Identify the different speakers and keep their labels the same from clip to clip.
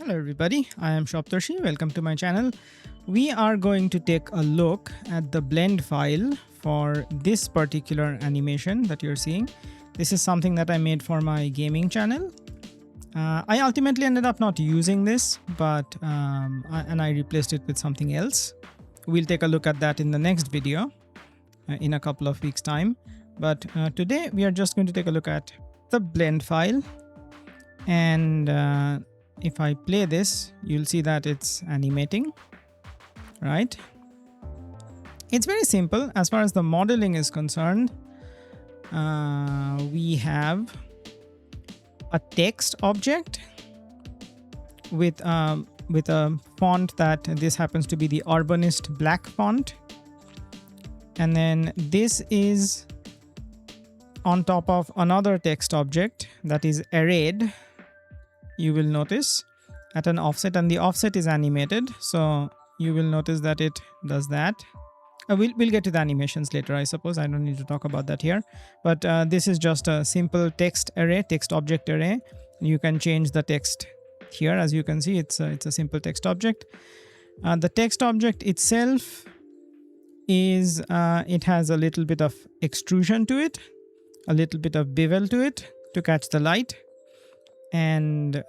Speaker 1: Hello everybody, I am Shoptarshi. Welcome to my channel. We are going to take a look at the blend file for this particular animation that you're seeing. This is something that I made for my gaming channel. I ultimately ended up not using this, but I replaced it with something else. We'll take a look at that in the next video in a couple of weeks time. But today we are just going to take a look at the blend file, and if I play this, you'll see that it's animating, right? It's very simple. As far as the modeling is concerned, we have a text object with a font that this happens to be the Urbanist black font. And then this is on top of another text object that is arrayed, you will notice, at an offset, and the offset is animated, so you will notice that it does that. We'll get to the animations later, I suppose. I don't need to talk about that here, but this is just a simple text array, text object array. You can change the text here. As you can see, it's a simple text object. The text object itself is it has a little bit of extrusion to it, a little bit of bevel to it to catch the light, and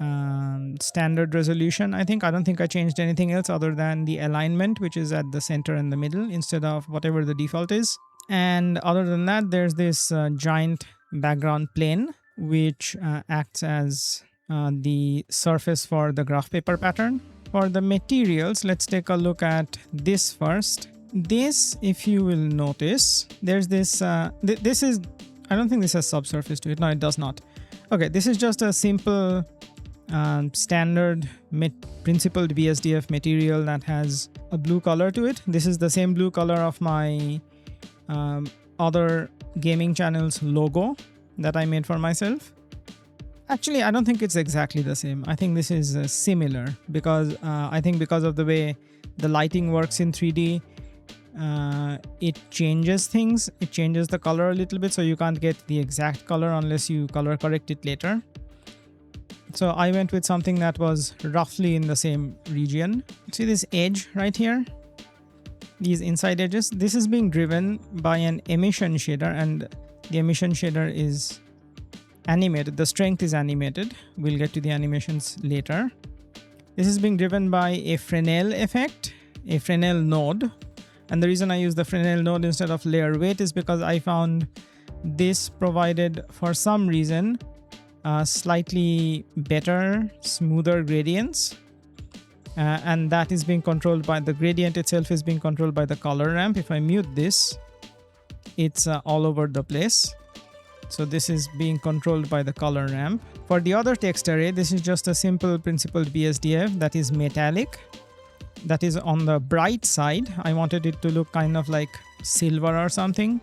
Speaker 1: standard resolution. I don't think I changed anything else other than the alignment, which is at the center and the middle instead of whatever the default is. And other than that, there's this giant background plane which acts as the surface for the graph paper pattern. For the materials, let's take a look at this first. This, if you will notice, there's this this is, I don't think this has subsurface to it. No, it does not. Okay, this is just a simple standard principled BSDF material that has a blue color to it. This is the same blue color of my other gaming channel's logo that I made for myself. Actually, I don't think it's exactly the same. I think this is similar because I think because of the way the lighting works in 3D, it changes things. It changes the color a little bit, so you can't get the exact color unless you color correct it later. So I went with something that was roughly in the same region. See this edge right here? These inside edges? This is being driven by an emission shader, and the emission shader is animated. The strength is animated. We'll get to the animations later. This is being driven by a Fresnel effect, a Fresnel node. And the reason I use the Fresnel node instead of layer weight is because I found this provided, for some reason, slightly better, smoother gradients. And that is being controlled by the gradient itself, is being controlled by the color ramp. If I mute this, it's all over the place. So this is being controlled by the color ramp. For the other text array, this is just a simple principled BSDF that is metallic. That is on the bright side. I wanted it to look kind of like silver or something.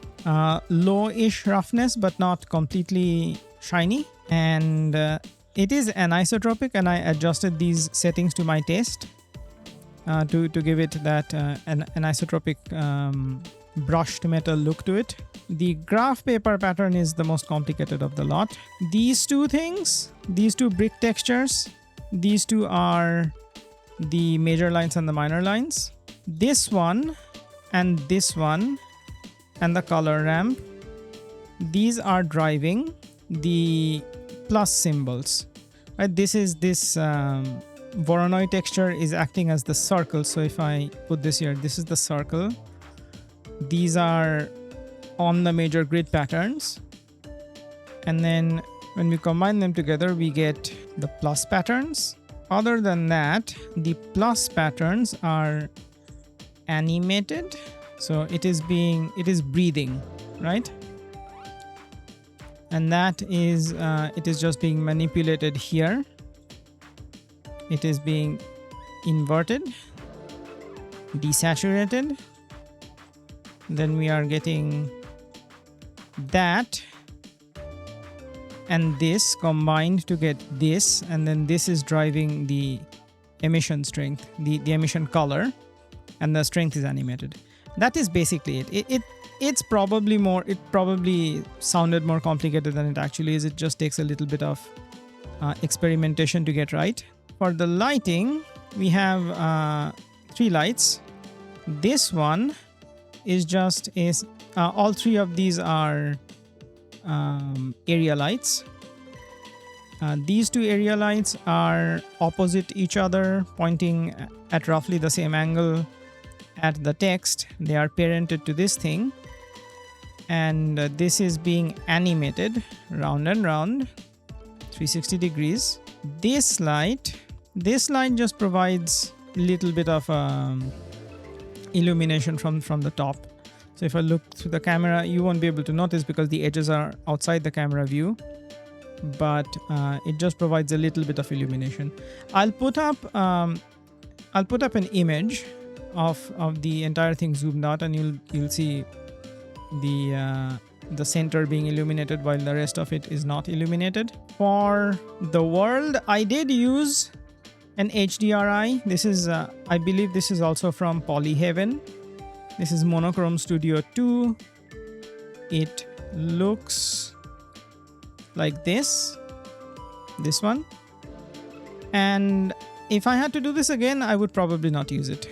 Speaker 1: Low-ish roughness, but not completely shiny. And it is anisotropic, and I adjusted these settings to my taste to give it that an anisotropic brushed metal look to it. The graph paper pattern is the most complicated of the lot. These two things, these two brick textures, these two are the major lines and the minor lines. This one and this one and the color ramp, these are driving the plus symbols, right? This Voronoi texture is acting as the circle. So if I put this here, this is the circle. These are on the major grid patterns, and then when we combine them together, we get the plus patterns. Other than that, the plus patterns are animated, so it is breathing, right? And that is it is just being manipulated here. It is being inverted, desaturated. Then we are getting that and this combined to get this, and then this is driving the emission strength, the emission color, and the strength is animated. That is basically it. It's probably more, it probably sounded more complicated than it actually is. It just takes a little bit of experimentation to get right. For the lighting, we have 3 lights. This one is just all 3 of these are area lights. These 2 area lights are opposite each other, pointing at roughly the same angle at the text. They are parented to this thing, and this is being animated round and round 360 degrees. This light just provides a little bit of illumination from the top. So if I look through the camera, you won't be able to notice because the edges are outside the camera view, but it just provides a little bit of illumination. I'll put up an image of the entire thing zoomed out, and you'll see the center being illuminated while the rest of it is not illuminated. For the world, I did use an HDRI. This is I believe this is also from Polyhaven. This is Monochrome Studio 2. It looks like this one, and if I had to do this again, I would probably not use it.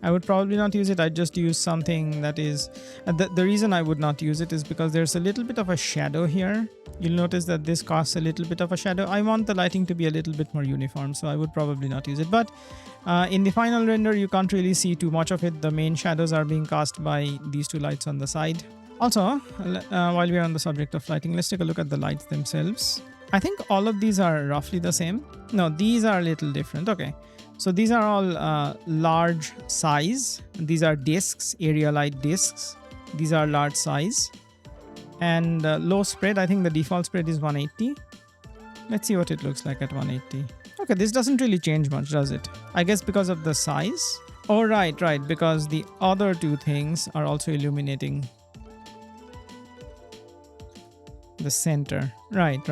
Speaker 1: I'd just use something that is the reason I would not use it is because there's a little bit of a shadow here. You'll notice that this casts a little bit of a shadow. I want the lighting to be a little bit more uniform, so I would probably not use it. But in the final render, you can't really see too much of it. The main shadows are being cast by these 2 lights on the side. Also, while we're on the subject of lighting, let's take a look at the lights themselves. I think all of these are roughly the same. No, these are a little different. Okay. So these are all large size. These are discs, area light discs. These are large size. And low spread, I think the default spread is 180. Let's see what it looks like at 180. Okay, this doesn't really change much, does it? I guess because of the size. Oh, right, because the other 2 things are also illuminating the center. Right.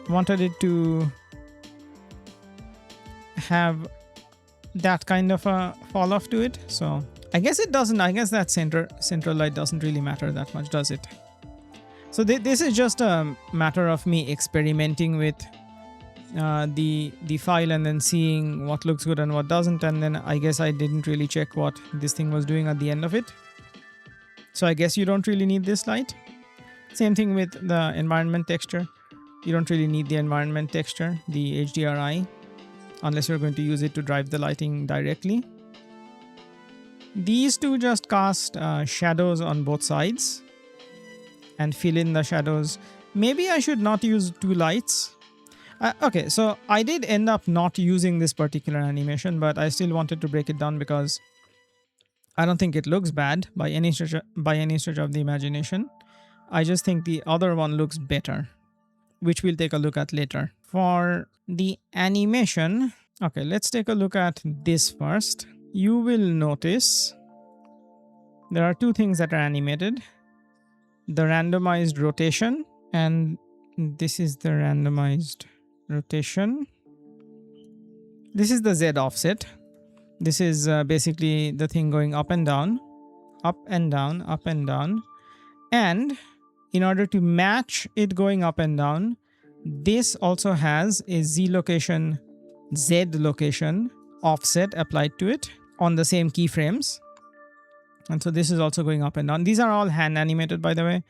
Speaker 1: Wanted it to have that kind of a fall off to it, so I guess it doesn't. I guess that central light doesn't really matter that much, does it? So this is just a matter of me experimenting with the file and then seeing what looks good and what doesn't, and then I guess I didn't really check what this thing was doing at the end of it. So I guess you don't really need this light. Same thing with the environment texture. You don't really need the environment texture, the HDRI, unless you're going to use it to drive the lighting directly. These 2 just cast shadows on both sides and fill in the shadows. Maybe I should not use 2 lights. Okay, so I did end up not using this particular animation, but I still wanted to break it down because I don't think it looks bad by any stretch of the imagination. I just think the other one looks better, which we'll take a look at later. For the animation, okay, let's take a look at this first. You will notice there are 2 things that are animated. The randomized rotation, and this is the randomized rotation. This is the Z offset. This is basically the thing going up and down, up and down, up and down. And in order to match it going up and down, this also has a Z location offset applied to it on the same keyframes. And so this is also going up and down. These are all hand animated, by the way,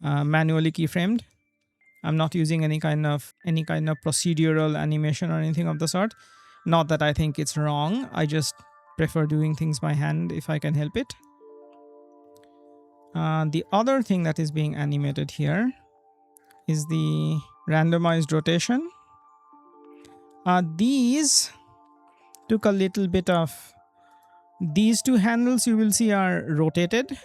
Speaker 1: manually keyframed. I'm not using any kind of procedural animation or anything of the sort. Not that I think it's wrong. I just prefer doing things by hand if I can help it. The other thing that is being animated here is the randomized rotation. These took a little bit of... These 2 handles you will see are rotated.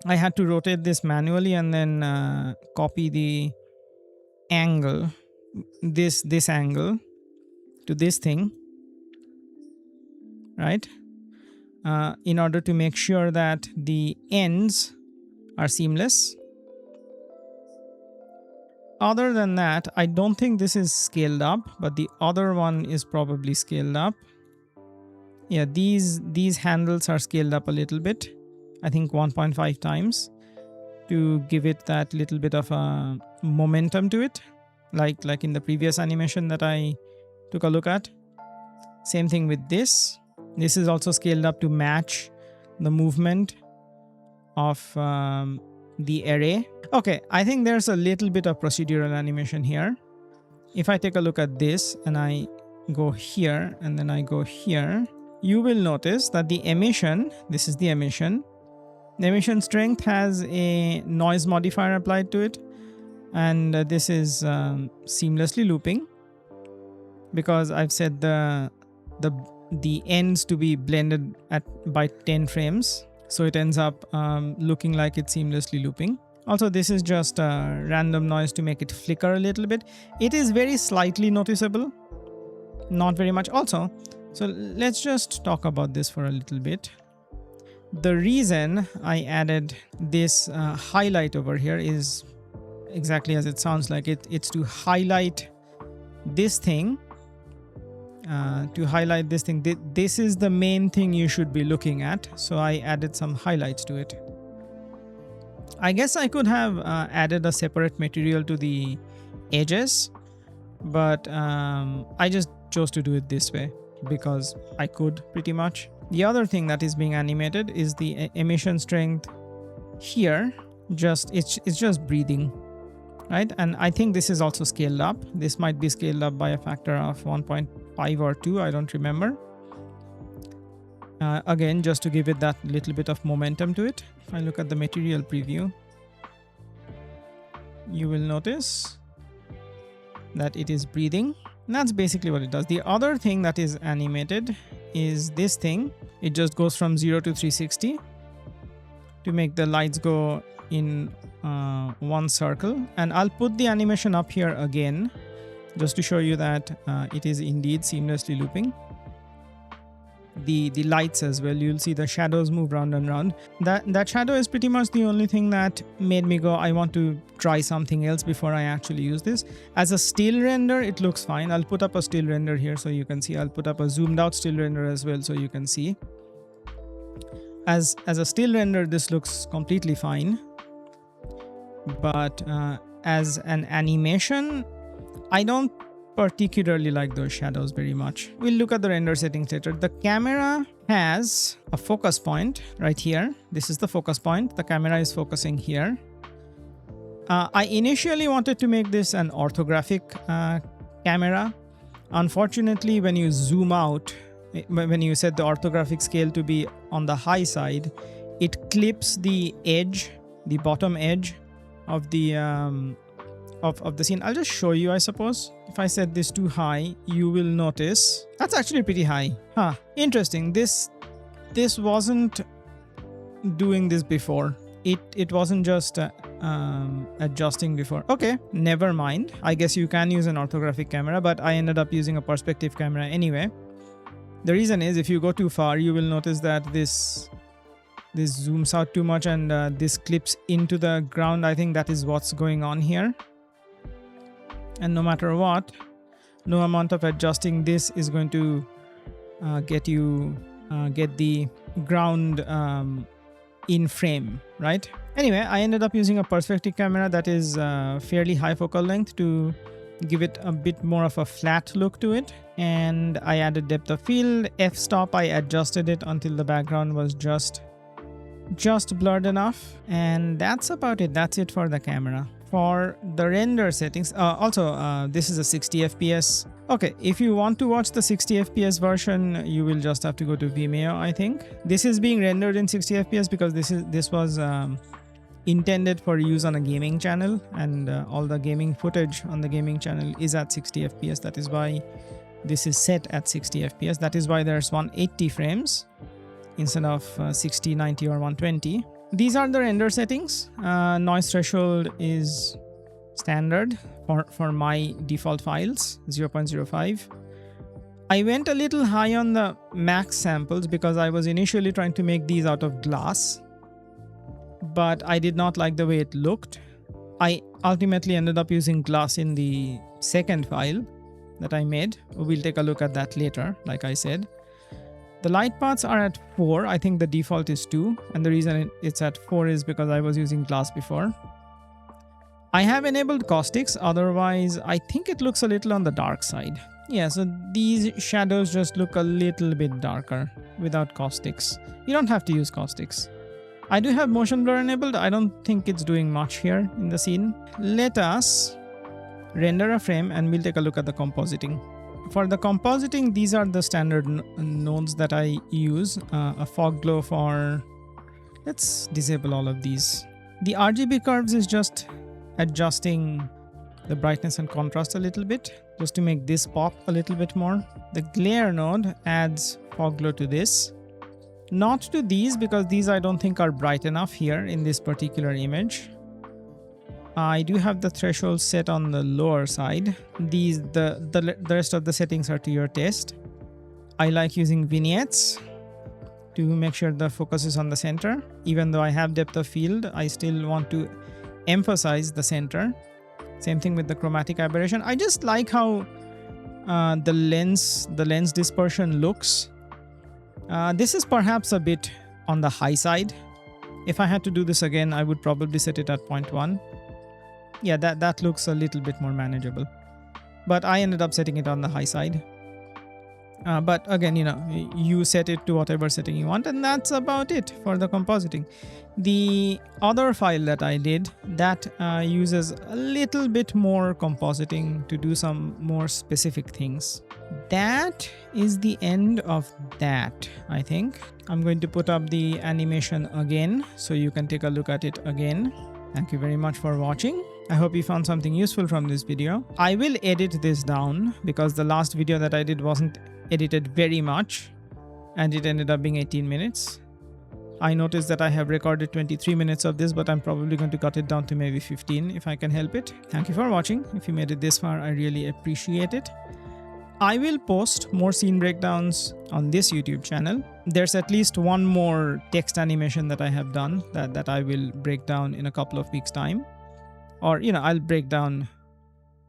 Speaker 1: I had to rotate this manually and then copy the angle, this angle to this thing, right? In order to make sure that the ends are seamless. Other than that, I don't think this is scaled up, but the other one is probably scaled up. Yeah, these handles are scaled up a little bit. I think 1.5 times to give it that little bit of a momentum to it. like in the previous animation that I took a look at. Same thing with this. This is also scaled up to match the movement of the array. Okay, I think there's a little bit of procedural animation here. If I take a look at this and I go here and then I go here, you will notice that the emission, this is the emission strength has a noise modifier applied to it, and this is seamlessly looping because I've set the ends to be blended by 10 frames, so it ends up looking like it's seamlessly looping. Also, this is just a random noise to make it flicker a little bit. It is very slightly noticeable, not very much also. So let's just talk about this for a little bit. The reason I added this highlight over here is exactly as it sounds like. It's to highlight this thing. This is the main thing you should be looking at. So I added some highlights to it. I guess I could have added a separate material to the edges, but I just chose to do it this way because I could pretty much. The other thing that is being animated is the emission strength here. It's just breathing, right? And I think this is also scaled up. This might be scaled up by a factor of 1.5 or 2. I don't remember. Again, just to give it that little bit of momentum to it. If I look at the material preview, you will notice that it is breathing. And that's basically what it does. The other thing that is animated is this thing. It just goes from 0 to 360 to make the lights go in one circle. And I'll put the animation up here again just to show you that it is indeed seamlessly looping. The lights as well, you'll see the shadows move round and round. That shadow is pretty much the only thing that made me go, I want to try something else before I actually use this. As a still render, it looks fine. I'll put up a still render here so you can see. I'll put up a zoomed out still render as well so you can see. As a still render, this looks completely fine. But as an animation, I don't particularly like those shadows very much. We'll look at the render settings later. The camera has a focus point right here. This is the focus point. The camera is focusing here. I initially wanted to make this an orthographic camera. Unfortunately, when you zoom out, when you set the orthographic scale to be on the high side, it clips the edge, the bottom edge of the scene. I'll just show you, I suppose. If I set this too high, you will notice that's actually pretty high. Interesting. This wasn't doing this before. It wasn't just adjusting before. Okay, never mind. I guess you can use an orthographic camera, but I ended up using a perspective camera anyway. The reason is if you go too far, you will notice that this zooms out too much and this clips into the ground. I think that is what's going on here. And no matter what, no amount of adjusting this is going to get the ground in frame, right? Anyway, I ended up using a perspective camera that is fairly high focal length to give it a bit more of a flat look to it. And I added depth of field. F-stop, I adjusted it until the background was just blurred enough. And that's about it. That's it for the camera. For the render settings, this is a 60 FPS. Okay, if you want to watch the 60 FPS version, you will just have to go to Vimeo, I think. This is being rendered in 60 FPS because this was intended for use on a gaming channel, and all the gaming footage on the gaming channel is at 60 FPS. That is why this is set at 60 FPS. That is why there's 180 frames instead of 60, 90 or 120. These are the render settings. Noise threshold is standard for my default files, 0.05. I went a little high on the max samples because I was initially trying to make these out of glass, but I did not like the way it looked. I ultimately ended up using glass in the second file that I made. We'll take a look at that later, like I said. The light paths are at 4. I think the default is 2. And the reason it's at 4 is because I was using glass before. I have enabled caustics, otherwise I think it looks a little on the dark side. Yeah, so these shadows just look a little bit darker without caustics. You don't have to use caustics. I do have motion blur enabled. I don't think it's doing much here in the scene. Let us render a frame and we'll take a look at the compositing. For the compositing, these are the standard nodes that I use. A fog glow for... Let's disable all of these. The RGB curves is just adjusting the brightness and contrast a little bit, just to make this pop a little bit more. The glare node adds fog glow to this. Not to these, because these I don't think are bright enough here in this particular image. I do have the threshold set on the lower side. The rest of the settings are to your taste. I like using vignettes to make sure the focus is on the center. Even though I have depth of field, I still want to emphasize the center. Same thing with the chromatic aberration. I just like how the lens dispersion looks. This is perhaps a bit on the high side. If I had to do this again, I would probably set it at 0.1. Yeah, that looks a little bit more manageable. But I ended up setting it on the high side. But again, you set it to whatever setting you want, and that's about it for the compositing. The other file that I did, that uses a little bit more compositing to do some more specific things. That is the end of that, I think. I'm going to put up the animation again so you can take a look at it again. Thank you very much for watching. I hope you found something useful from this video. I will edit this down because the last video that I did wasn't edited very much and it ended up being 18 minutes. I noticed that I have recorded 23 minutes of this, but I'm probably going to cut it down to maybe 15 if I can help it. Thank you for watching. If you made it this far, I really appreciate it. I will post more scene breakdowns on this YouTube channel. There's at least one more text animation that I have done that I will break down in a couple of weeks' time. Or, I'll break down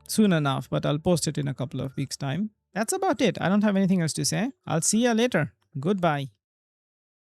Speaker 1: soon enough, but I'll post it in a couple of weeks' time. That's about it. I don't have anything else to say. I'll see you later. Goodbye.